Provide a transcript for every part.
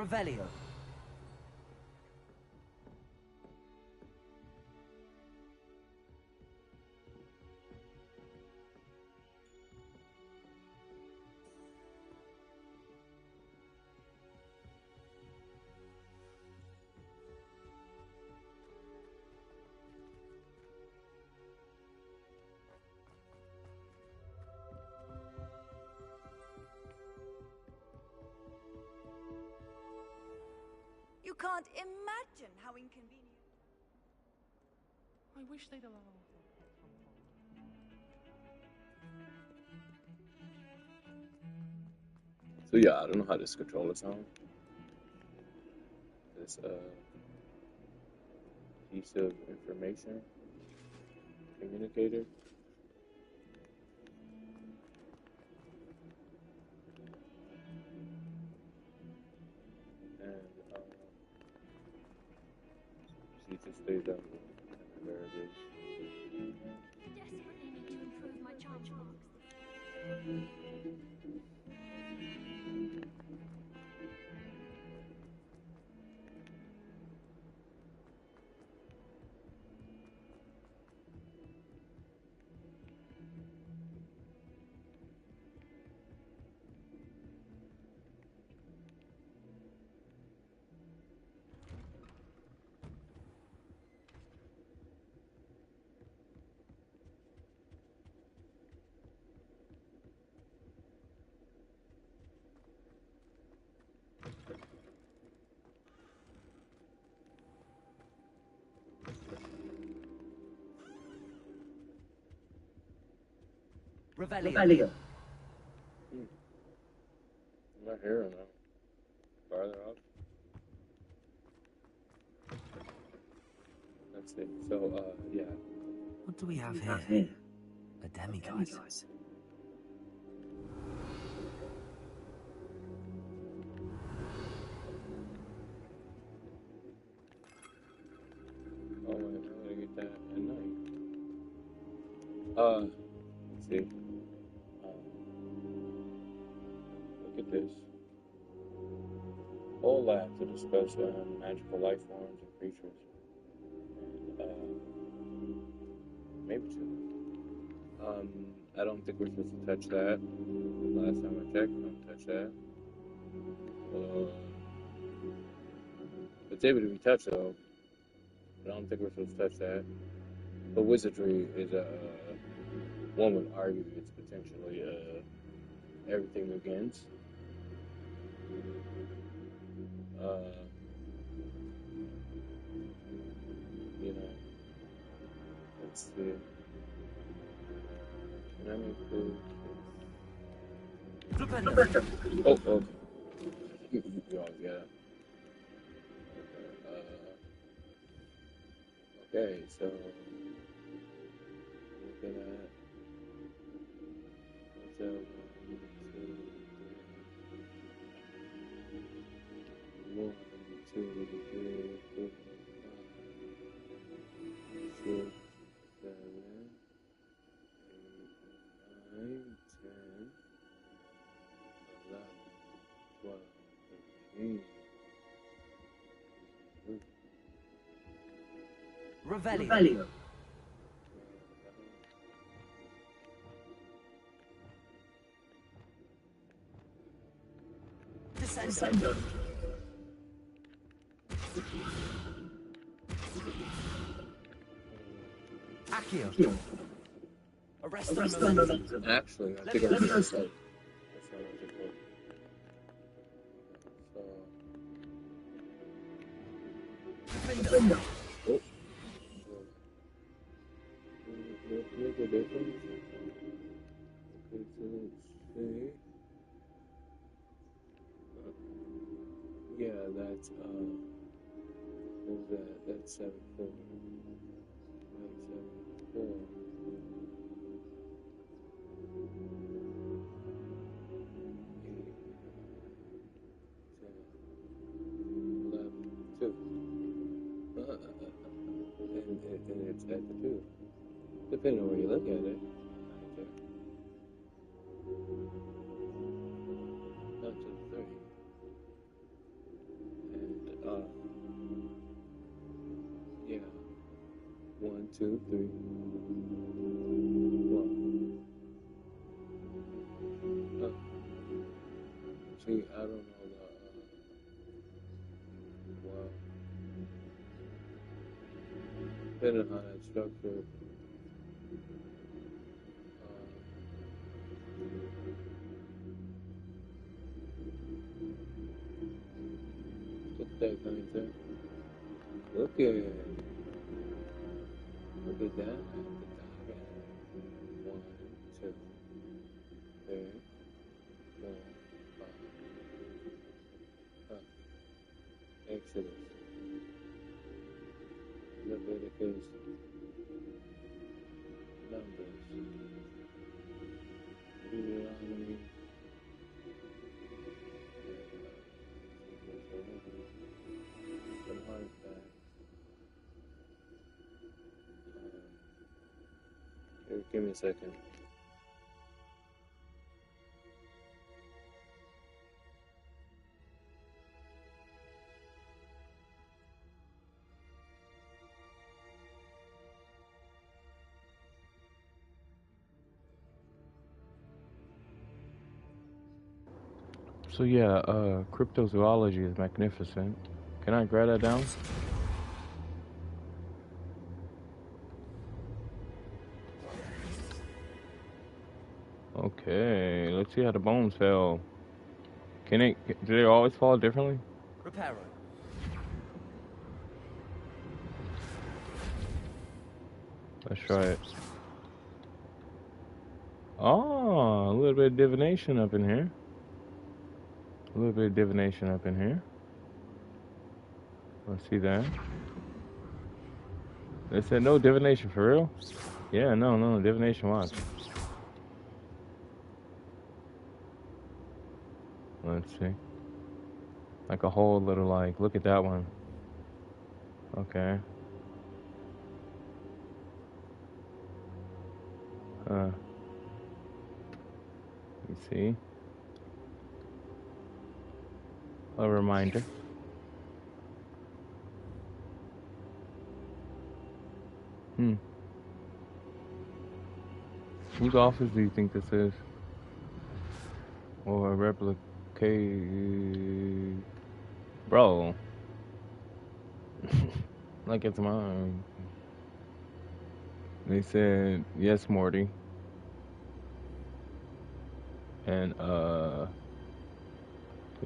Revelio. You can't imagine how inconvenient. I wish they'd allow. So yeah, I don't know how this controller sounds. This piece of information communicator. And see, it just stays down there. There it is. Desperately need to improve my charge marks. Revelio. I'm not hearing them. Farther up. Let's see. So, yeah. What do we have here? A demigod. Oh, wait, I'm gonna get that at night. Let's see. Look at this. Whole lab to discuss magical life forms and creatures. And, maybe two. I don't think we're supposed to touch that. Last time I checked, don't touch that. It's able to be touched though. But I don't think we're supposed to touch that. But wizardry is one would argue it's potentially everything against. You know, let's see. Can I make food? Oh, okay. You always got it. Okay, so looking at what's that? 1, 2, 3, 4, 5, 6, 7, 8, 9, 10, 11, 12, 13. Revelio. Descendo. Accio. Arresto momentum. Actually, I think I'm going to say. That's not what it's called. Defendo. Oh. Make a difference. Okay, so let's see. Yeah, that's what was that? That's 7-4. That's 7-4. 8, 7, 11, 2. And it's at the 2. Depending on where you look at it. Not to the 3. 2, 3. What? See, I don't know the. Wow. Depending on that structure. Look at that content. Look at that. Look at that. 1, 2, 3, 4, 5. Exodus. Leviticus. Numbers. Deuteronomy. Some artifacts. Give me a second. So yeah, cryptozoology is magnificent. Can I grab that down? Okay, let's see how the bones fell. Do they always fall differently? Reparo. Let's try it. Oh, a little bit of divination up in here. A little bit of divination up in here. Let's see that. They said no divination for real? Yeah, no, divination, watch. Let's see. Like a whole little, like, look at that one. Okay. You see? A reminder. Whose office do you think this is? Or a replicate? Bro. Like it's mine. They said, yes, Morty. And, look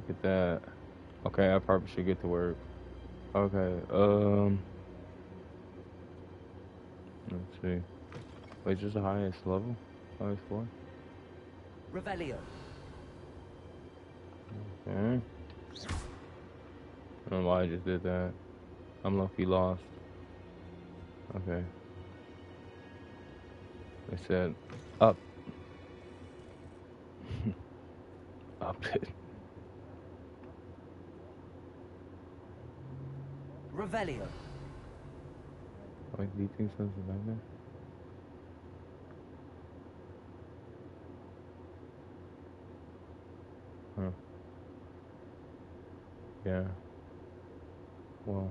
at that. Okay, I probably should get to work. Okay, let's see. Wait, is this the highest level? Highest floor? Revelio. Okay. I don't know why I just did that. I'm lucky lost. Okay. They said, up. Up it. Revelio. Wait, do you think something's back there? Huh. Yeah. Well,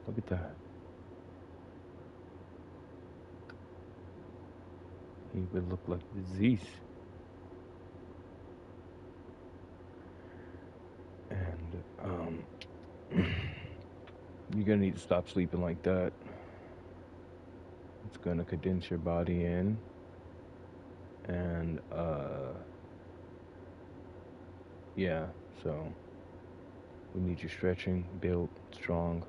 look at that. He would look like disease. And, you're gonna need to stop sleeping like that. It's gonna condense your body in. And, yeah, so we need you stretching, built, strong,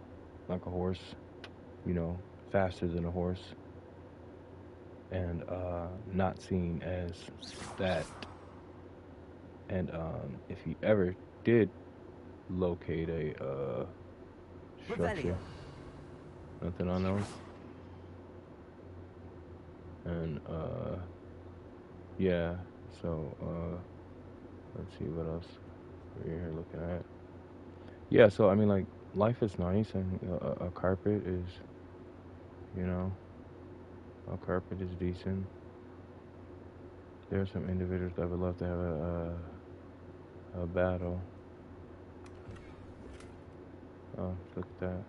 like a horse, you know, faster than a horse. And, not seen as that. And, if you ever did locate a, structure, nothing on those. And, yeah, so, let's see what else we're here looking at. Yeah, so, I mean, like, life is nice, and a carpet is, you know, a carpet is decent. There are some individuals that would love to have a battle. Oh, look at that.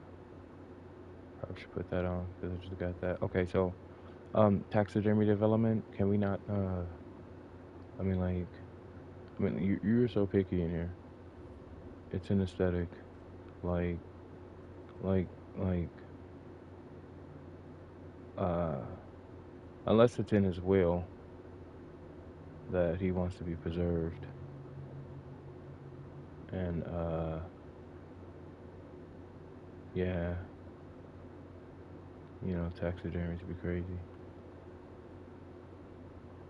I should put that on because I just got that. Okay, so taxidermy development. Can we not? I mean, like, you're so picky in here. It's an aesthetic, like, like, like. Uh, unless it's in his will that he wants to be preserved, and yeah, you know, taxidermy to be crazy.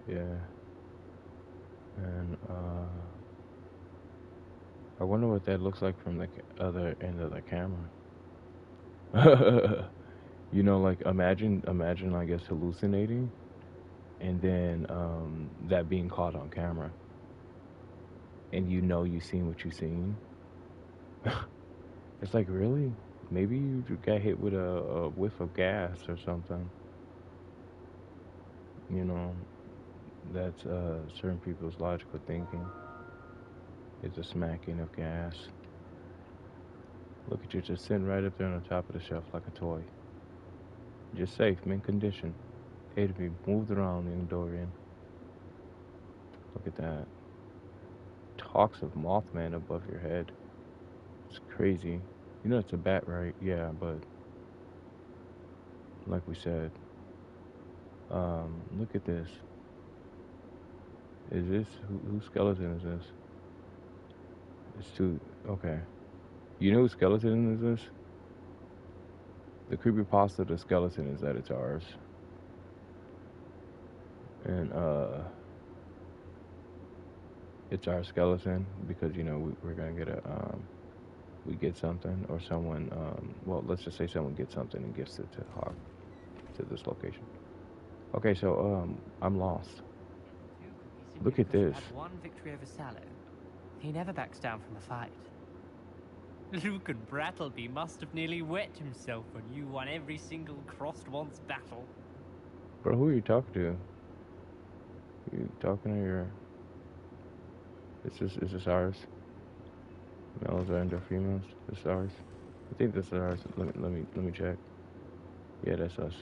Yeah, and I wonder what that looks like from the other end of the camera. You know, like imagine, I guess, hallucinating, and then that being caught on camera, and you know you seen what you seen. It's like, really? Maybe you got hit with a whiff of gas or something. You know, that's certain people's logical thinking. It's a smacking of gas. Look at you just sitting right up there on the top of the shelf like a toy. Just safe, mint condition. A to be moved around in the door in. Look at that. Talks of Mothman above your head. It's crazy. You know it's a bat, right? Yeah, but like we said, look at this. Is this whose skeleton is this? It's too okay. You know whose skeleton is this? The creepypasta of the skeleton is that it's ours. And it's our skeleton because you know we're gonna get a we get something or someone well, let's just say someone gets something and gifts it to Hawk to this location. Okay, so I'm lost. Look at this. Had one victory over Sallow. He never backs down from a fight. Luke and Brattleby must have nearly wet himself when you won every single crossed once battle. Bro, who are you talking to? You talking to your is this ours? Males are under females? This is ours? I think this is ours. Let me check. Yeah, that's us.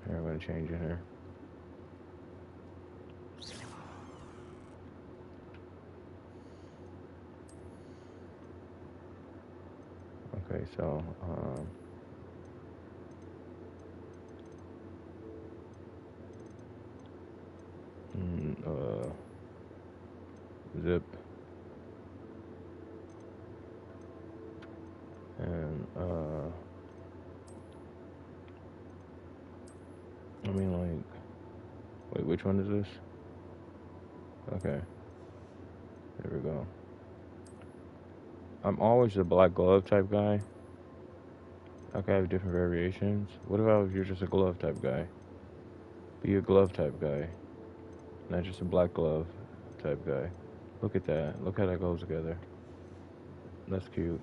Here, I'm gonna change in here. Okay, so zip and I mean, like, wait, which one is this? Okay, there we go. I'm always a black glove type guy. I could have different variations. What about if you're just a glove type guy? Be a glove type guy, not just a black glove type guy. Look at that. Look how that goes together. That's cute.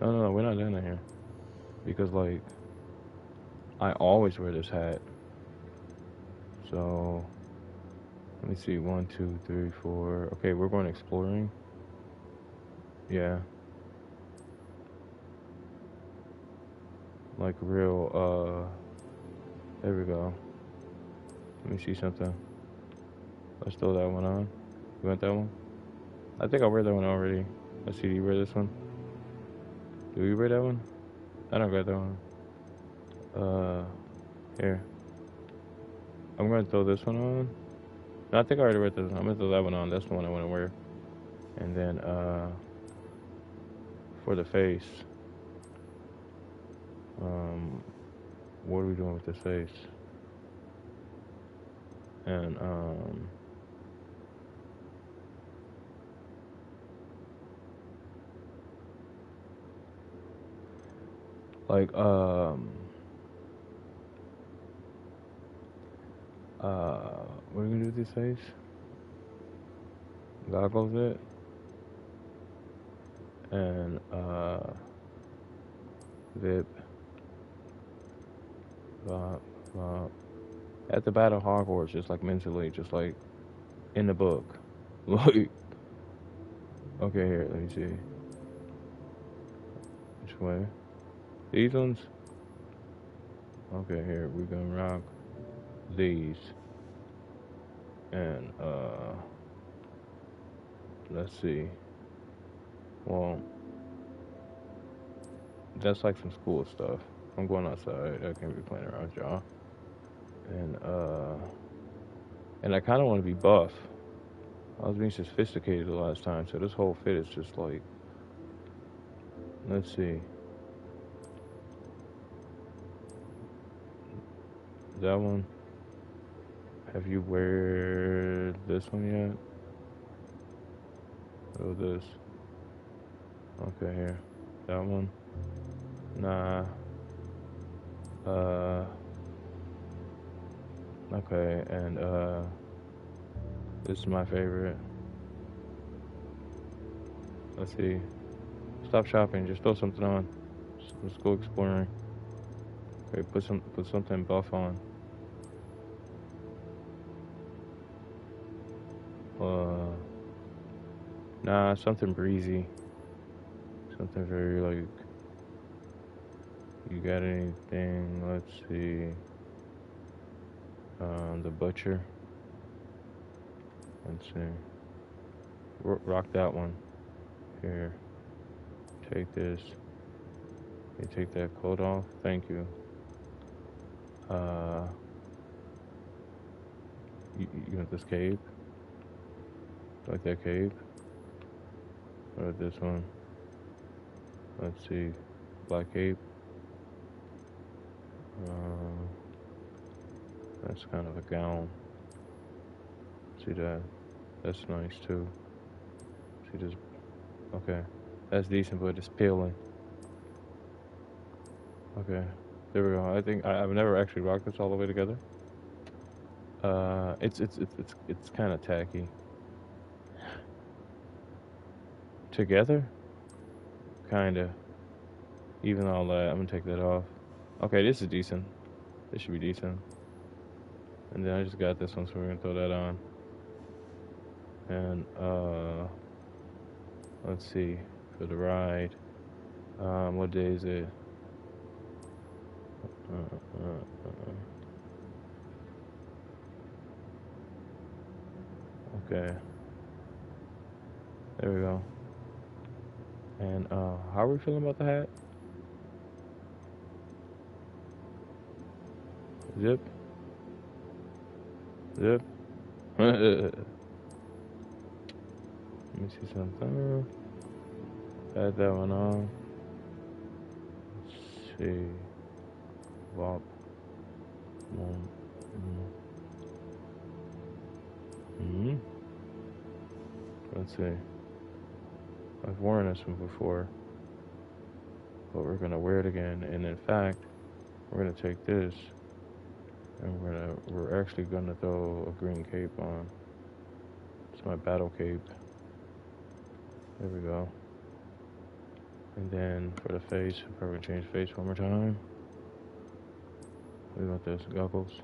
No, we're not done in here. Because, like, I always wear this hat. So, let me see. 1, 2, 3, 4. Okay, we're going exploring. Yeah. Like, real, there we go. Let me see something. Let's throw that one on. You want that one? I think I wear that one already. Let's see, do you wear this one? Do you wear that one? I don't got that one. Here. I'm gonna throw this one on. No, I think I already read this one. I'm gonna throw that one on. That's the one I wanna wear. And then, for the face, what are we doing with this face? And, like, what are we gonna do with this face? Goggles it. And, zip. At the Battle of Hogwarts, just like mentally, just like in the book. Like, okay, here, let me see. Which way? These ones? Okay, here, we're gonna rock these. And, let's see. Well, that's like some school stuff. I'm going outside. I can't be playing around with y'all. And I kind of want to be buff. I was being sophisticated the last time, so this whole fit is just like, let's see. That one. Have you wear this one yet? Oh, this. Okay, here. That one. Nah. Okay, and this is my favorite. Let's see. Stop shopping. Just throw something on. Let's go exploring. Okay, put something buff on. Nah, something breezy. Something very like. You got anything? Let's see. The butcher. Let's see. Rock that one. Here. Take this. You take that coat off. Thank you. You want this cape? Like that cape? Or this one? Let's see. Black cape. That's kind of a gown. See that? That's nice too. See this? Okay. That's decent, but it's peeling. Okay. There we go. I think I've never actually rocked this all the way together. It's kind of tacky. Together? Kinda. Even all that, I'm gonna take that off. Okay, this is decent. This should be decent. And then I just got this one, so we're gonna throw that on. And let's see, for the ride. What day is it? Okay. There we go. And how are we feeling about the hat? Zip. Zip. Let me see something. Add that one on. Let's see. Vop. Let's see. I've worn this one before, but we're gonna wear it again. And in fact, we're gonna take this, and we're actually gonna throw a green cape on. It's my battle cape. There we go. And then for the face, I'm probably gonna change face one more time. We got this goggles.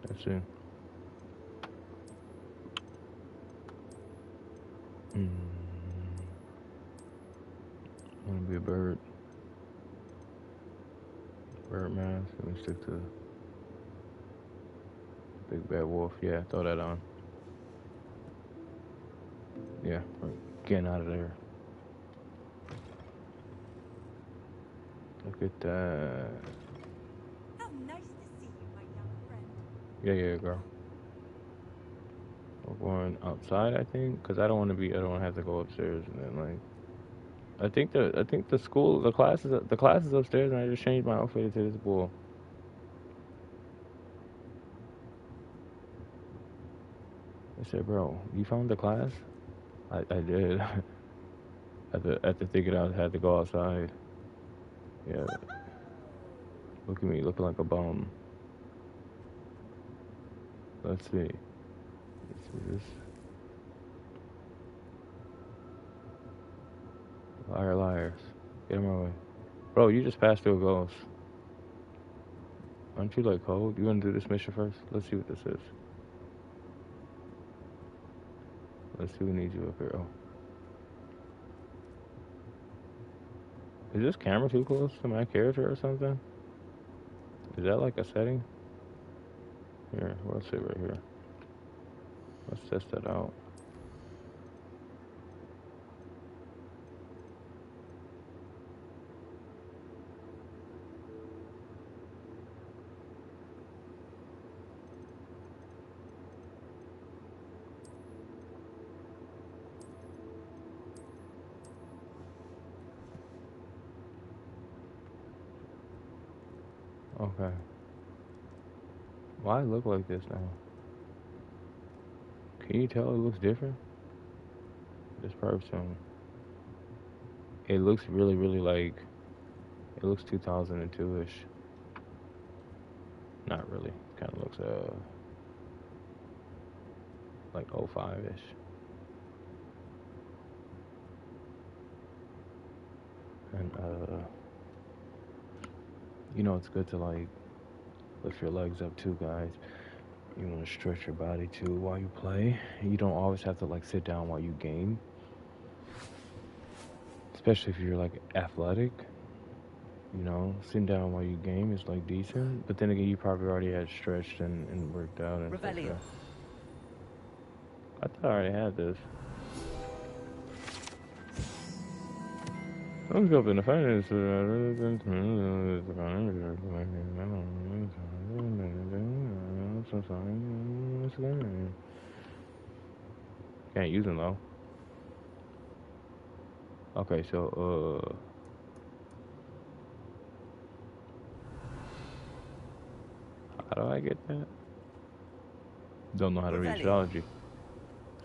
That's it. Wanna be a bird. Bird mask. Let me stick to big bad wolf. Yeah, throw that on. Yeah, we're getting out of there. Look at that. How nice to see you, my young friend. Yeah, girl. We're going outside, I think, because I don't want to have to go upstairs and then like. I think the school, the classes upstairs, and I just changed my outfit to this bull. I said, bro, you found the class? I did. After thinking I had to go outside. Yeah. Look at me looking like a bum. Let's see. This. Liars. Get in my way. Bro, you just passed through a ghost. Aren't you like cold? You wanna do this mission first? Let's see what this is. Let's see who needs you up here. Oh. Is this camera too close to my character or something? Is that like a setting? Here, let's sit right here. Let's test that out. Okay. Why it look like this now? Can you tell it looks different? This person. It looks really, really like, it looks 2002-ish. Not really. Kind of looks like 05-ish. And you know, it's good to like lift your legs up too, guys. You want to stretch your body too while you play. You don't always have to like sit down while you game, especially if you're like athletic. You know, sitting down while you game is like decent, but then again, you probably already had stretched and worked out and stuff. Revelio. I thought I already had this. Let's go up in the finance. Can't use them though. Okay, so how do I get that? Don't know how to read astrology.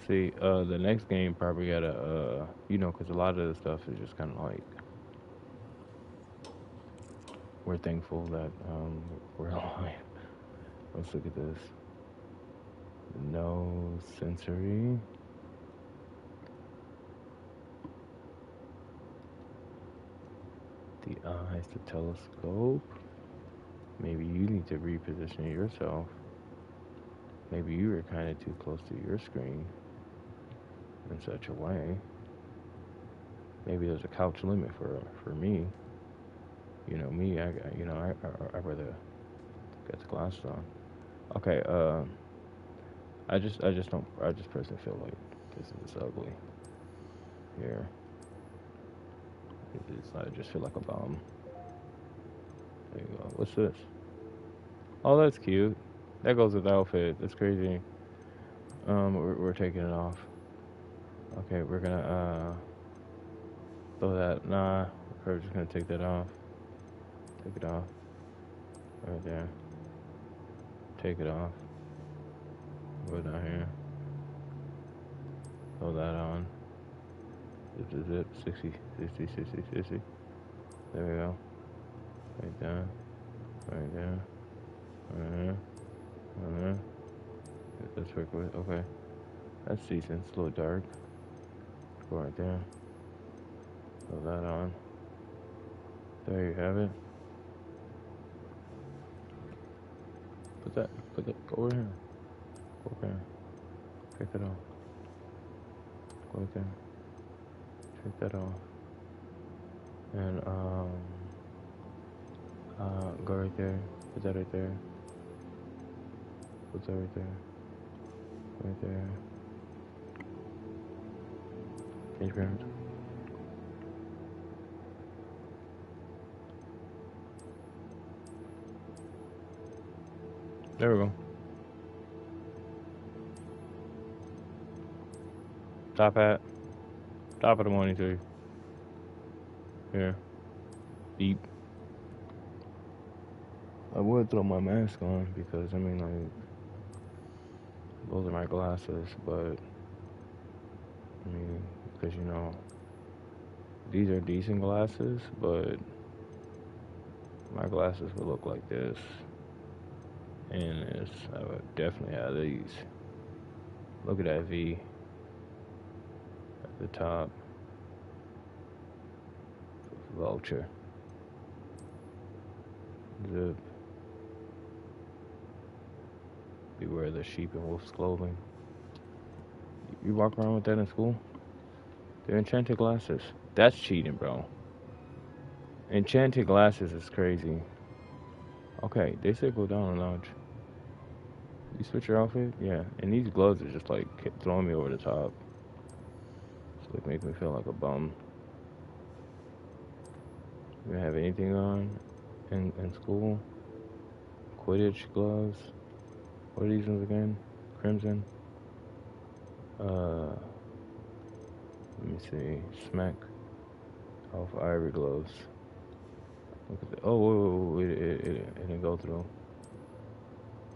See, the next game probably gotta, you know, because a lot of the stuff is just kind of like, we're thankful that we're alive. Let's look at this. No sensory. The eyes, the telescope. Maybe you need to reposition yourself. Maybe you were kind of too close to your screen in such a way. Maybe there's a couch limit for me. You know me, I rather get the glasses on. Okay, I just personally feel like this is ugly. Here. I just feel like a bum. There you go. What's this? Oh, that's cute. That goes with the outfit. That's crazy. We're taking it off. Okay, we're gonna throw that. Nah, we're just gonna take that off. Take it off. Right there. Take it off. Go down here. Throw that on. Zip, 60, 60, 60, 60. There we go. Right there. Right there. Right there. Right there. Let's work with. Okay. That's decent. It's a little dark. Go right there. Throw that on. There you have it. Put that. Go over here. Go over there. Take it off. Go right there. Take that off. And go right there. Put that right there. Put that right there. Right there. Change parents. There we go. Top hat. Top of the morning too. Here. Beep. I would throw my mask on because I mean like those are my glasses, but I mean because you know these are decent glasses, but my glasses would look like this. And this, I would definitely have these. Look at that V at the top. Vulture. Zip. Beware the sheep in wolf's clothing. You walk around with that in school? They're enchanted glasses. That's cheating, bro. Enchanted glasses is crazy. Okay, they said go down a notch. You switch your outfit? Yeah. And these gloves are just like throwing me over the top. It's like making me feel like a bum. You have anything on in school? Quidditch gloves. What are these ones again? Crimson. Let me see. Smack. Off ivory gloves. Look at the, oh, whoa, it didn't go through.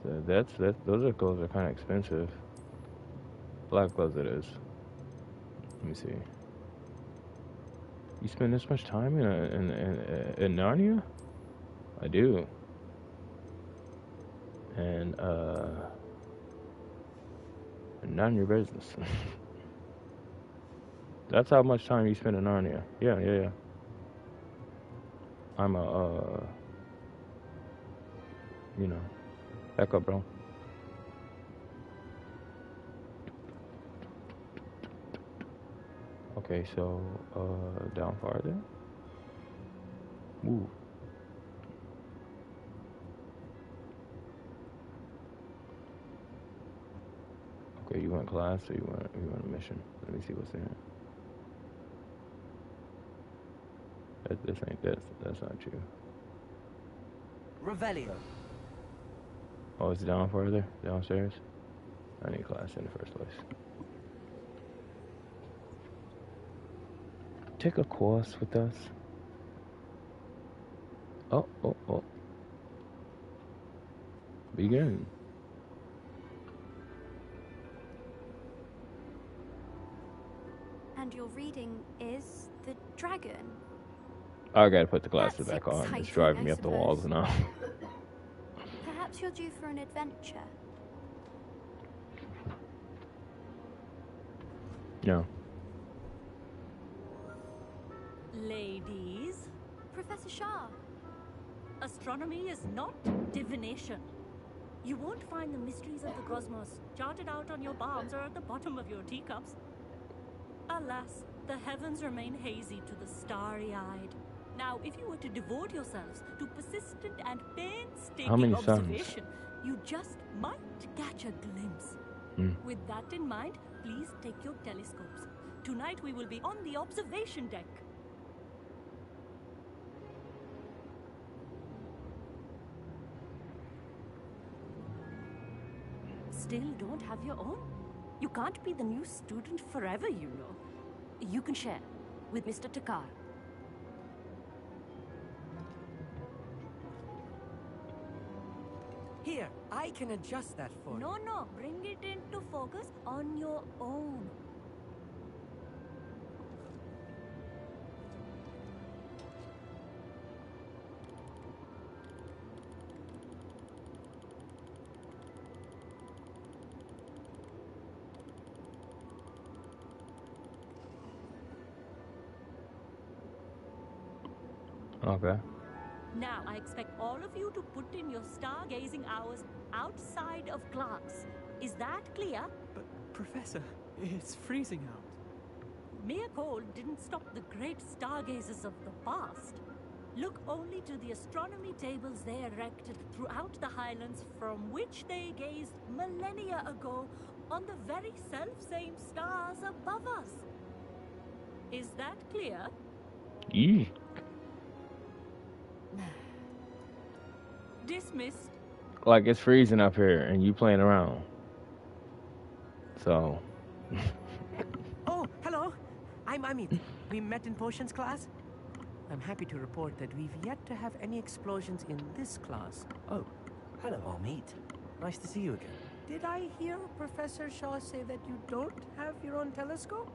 So those are gloves are kind of expensive. Black gloves it is. Let me see. You spend this much time in Narnia? I do. And none your business. That's how much time you spend in Narnia. Yeah. I'm a you know, back up, bro. Okay, so down farther. Ooh. Okay, you want class or you want a mission? Let me see what's in here. That's not you. Revelio. Oh, it's down farther? Downstairs? I need class in the first place. Take a course with us. Oh. Begin. And your reading is the dragon. I gotta put the glasses That's back on. It's exciting, driving me I up the walls suppose. now. Perhaps you're due for an adventure. No. Ladies, Professor Shah. astronomy is not divination. You won't find the mysteries of the cosmos charted out on your palms or at the bottom of your teacups. Alas, the heavens remain hazy to the starry-eyed. Now, if you were to devote yourselves to persistent and How painstaking many suns? observation, you just might catch a glimpse. With that in mind, please take your telescopes. Tonight we will be on the observation deck. Still don't have your own? You can't be the new student forever, you know. You can share with Mr. Takar. Here, I can adjust that for you. No, bring it into focus on your own. Okay. Now, I expect all of you to put in your stargazing hours outside of class. Is that clear? But, Professor, it's freezing out. Mere cold didn't stop the great stargazers of the past. Look only to the astronomy tables they erected throughout the highlands from which they gazed millennia ago on the very self-same stars above us. Is that clear? Yee. Dismissed. Like it's freezing up here and you playing around. So. Oh, hello. I'm Amit. We met in potions class. I'm happy to report that we've yet to have any explosions in this class. Oh, hello, Amit. Nice to see you again. Did I hear Professor Shaw say that you don't have your own telescope?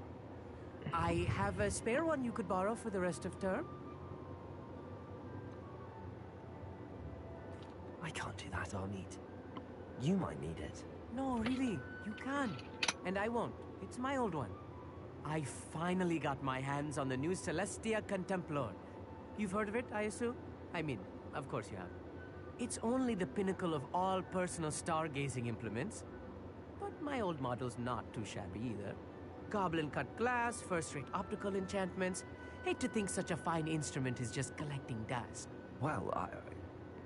I have a spare one you could borrow for the rest of term. I can't do that, Amit. You might need it. No, really, you can. And I won't. It's my old one. I finally got my hands on the new Celestia Contemplar. You've heard of it, I assume? I mean, of course you have. It's only the pinnacle of all personal stargazing implements. But my old model's not too shabby either. Goblin cut glass, first-rate optical enchantments. Hate to think such a fine instrument is just collecting dust. Well,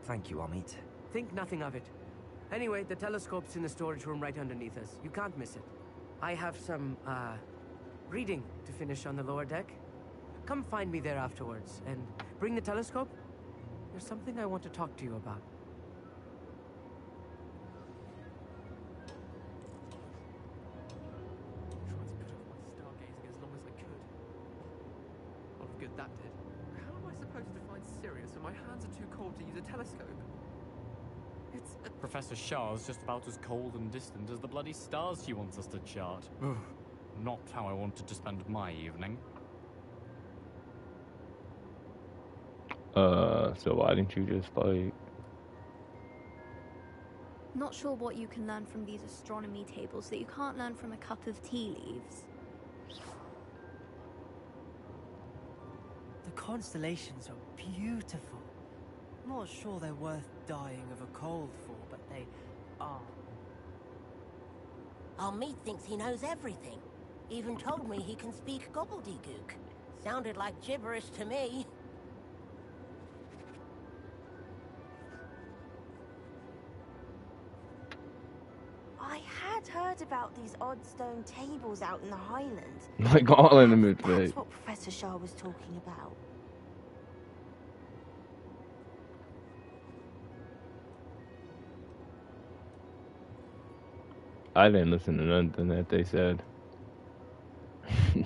thank you, Amit. Think nothing of it. Anyway, the telescope's in the storage room right underneath us. You can't miss it. I have some, reading to finish on the lower deck. Come find me there afterwards, and bring the telescope. There's something I want to talk to you about. Tried to put off my stargazing as long as I could. A lot of good that did. How am I supposed to find Sirius when my hands are too cold to use a telescope? It's a... Professor Shah's just about as cold and distant as the bloody stars she wants us to chart. Ugh, not how I wanted to spend my evening. So why didn't you just, like... Not sure what you can learn from these astronomy tables that you can't learn from a cup of tea leaves. The constellations are beautiful. Not sure they're worth dying of a cold for, but they are. Amit thinks he knows everything. Even told me he can speak gobbledygook. Sounded like gibberish to me. I had heard about these odd stone tables out in the Highlands. Like all in the mood for That's it. what Professor Shah was talking about. I didn't listen to nothing that they said. Tried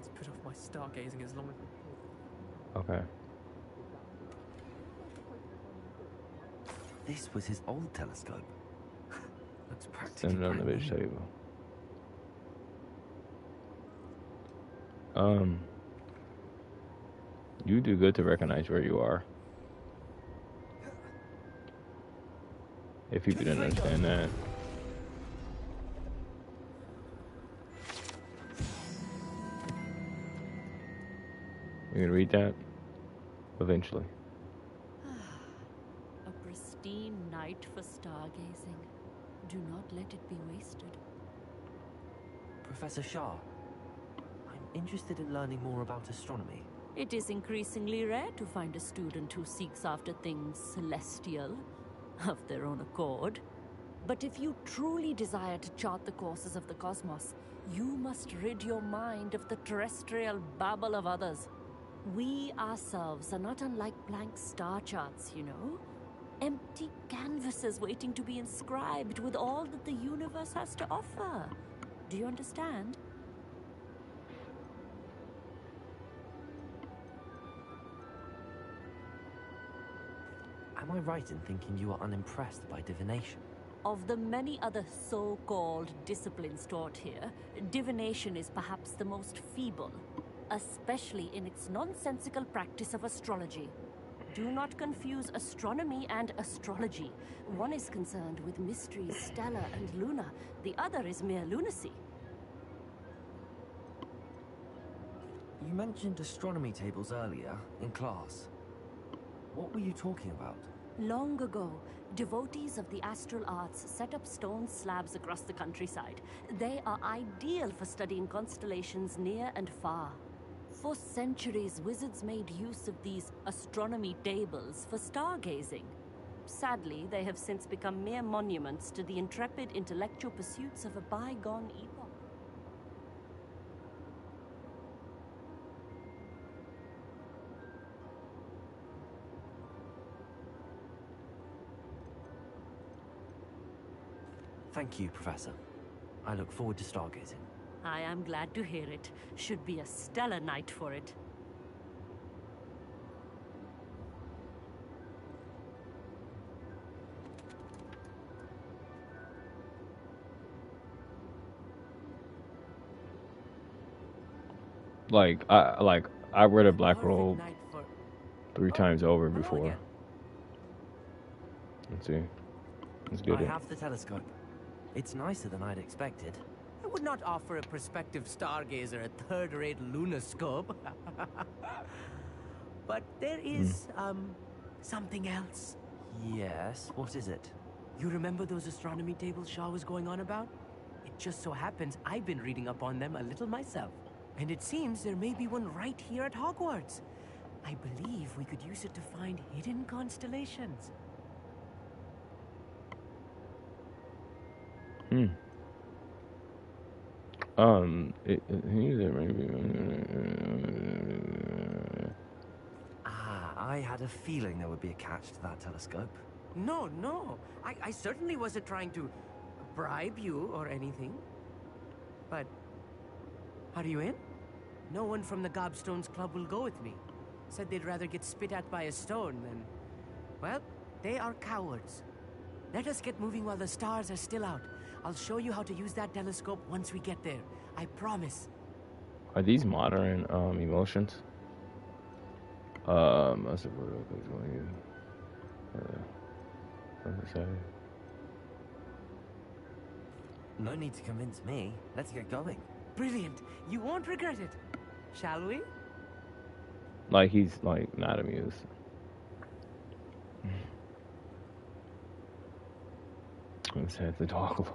to put off my stargazing as long as I could. Okay. This was his old telescope. Looks practically Standing on the brand bitch new. table. You do good to recognize where you are. If you didn't understand that. You're gonna read that? Eventually. A pristine night for stargazing. Do not let it be wasted. Professor Shah, I'm interested in learning more about astronomy. It is increasingly rare to find a student who seeks after things celestial, of their own accord. But if you truly desire to chart the courses of the cosmos, you must rid your mind of the terrestrial babble of others. We ourselves are not unlike blank star charts, you know. Empty canvases waiting to be inscribed with all that the universe has to offer. Do you understand? Am I right in thinking you are unimpressed by divination? Of the many other so-called disciplines taught here, divination is perhaps the most feeble, especially in its nonsensical practice of astrology. Do not confuse astronomy and astrology. One is concerned with mysteries stellar and lunar, the other is mere lunacy. You mentioned astronomy tables earlier, in class. What were you talking about? Long ago, devotees of the astral arts set up stone slabs across the countryside. They are ideal for studying constellations near and far. For centuries, wizards made use of these astronomy tables for stargazing. Sadly, they have since become mere monuments to the intrepid intellectual pursuits of a bygone epoch. Thank you, Professor. I look forward to stargazing. I am glad to hear it. Should be a stellar night for it. I read a black Perfect roll night for... 3 times over hello before. again. Let's see. Let's get I it. have the telescope. It's nicer than I'd expected. I would not offer a prospective stargazer a third-rate lunoscope. But there is, something else. Yes, what is it? You remember those astronomy tables Shah was going on about? It just so happens I've been reading up on them a little myself. And it seems there may be one right here at Hogwarts. I believe we could use it to find hidden constellations. I had a feeling there would be a catch to that telescope. No, no. I certainly wasn't trying to bribe you or anything. But are you in? No one from the Gobstones Club will go with me. Said they'd rather get spit at by a stone than... Well, they are cowards. Let us get moving while the stars are still out. I'll show you how to use that telescope once we get there. I promise. Are these modern emotions? That's a word I was going to use. What's it say? No need to convince me. Let's get going. Brilliant. You won't regret it. Shall we? Like he's like not amused. Let's have the dog.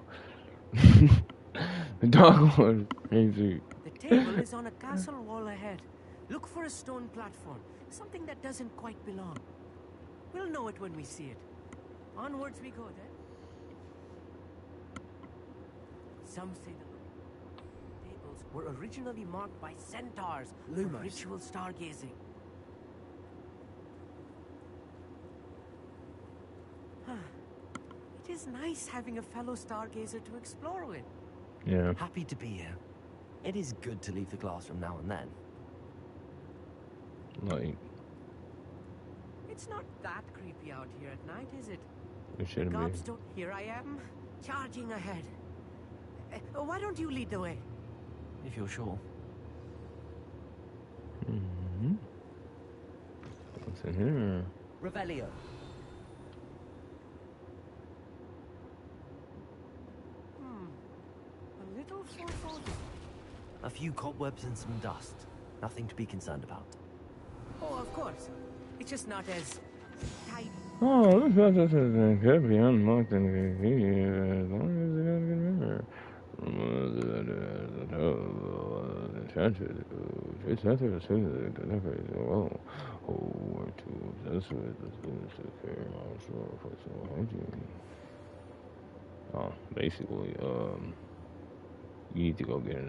The dog was crazy. The table is on a castle wall ahead. Look for a stone platform, something that doesn't quite belong. We'll know it when we see it. Onwards we go then. Some say the tables were originally marked by centaurs for ritual stargazing. It is nice having a fellow stargazer to explore with. Yeah. Happy to be here. It is good to leave the classroom now and then. Like, It's not that creepy out here at night, is it? it shouldn't be. Gobstone, here I am, charging ahead. Why don't you lead the way? If you're sure. What's in here? Revelio. A little foreboding. A few cobwebs and some dust. Nothing to be concerned about. Oh, of course. It's just not as tidy. Oh, this could be unlocked in here as long as it has a good memory. Oh, basically, you need to go get in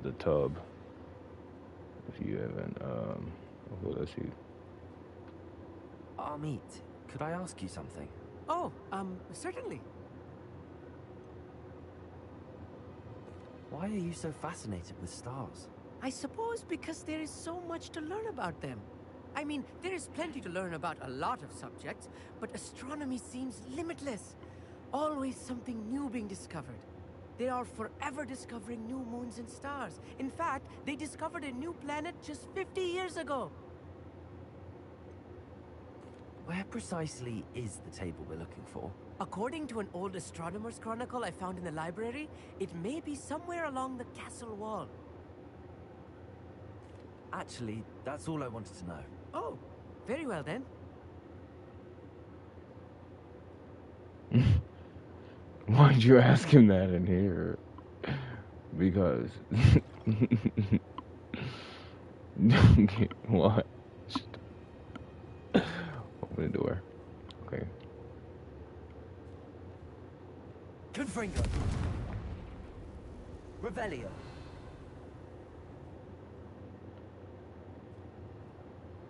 the tub if you haven't. Okay, let's see. Amit, could I ask you something? Oh, certainly. Why are you so fascinated with stars? I suppose because there is so much to learn about them. I mean, there is plenty to learn about a lot of subjects, but astronomy seems limitless. Always something new being discovered. They are forever discovering new moons and stars. In fact, they discovered a new planet just 50 years ago. Where precisely is the table we're looking for? According to an old astronomer's chronicle I found in the library, it may be somewhere along the castle wall. Actually, that's all I wanted to know. Oh, very well then. Why'd you ask him that in here? Because don't get watched. Open the door. Okay. Confringo. Revelio.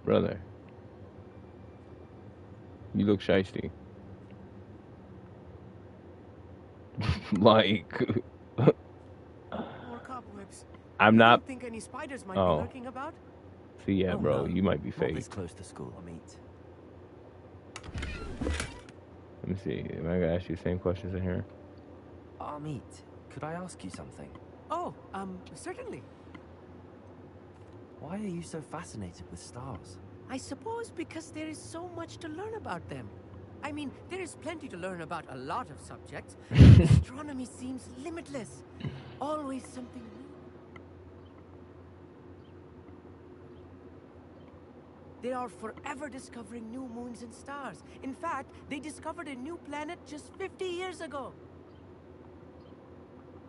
Brother, you look shiesty. Like, More cobwebs. I'm You not. don't think any spiders might Oh. be lurking about? See, yeah, Oh, bro, no. you might be Not fake. this close to school, Amit. Let me see. Am I gonna ask you the same questions in here? Amit, could I ask you something? Oh, certainly. Why are you so fascinated with stars? I suppose because there is so much to learn about them. I mean, there is plenty to learn about a lot of subjects. Astronomy seems limitless. Always something new. They are forever discovering new moons and stars. In fact, they discovered a new planet just 50 years ago.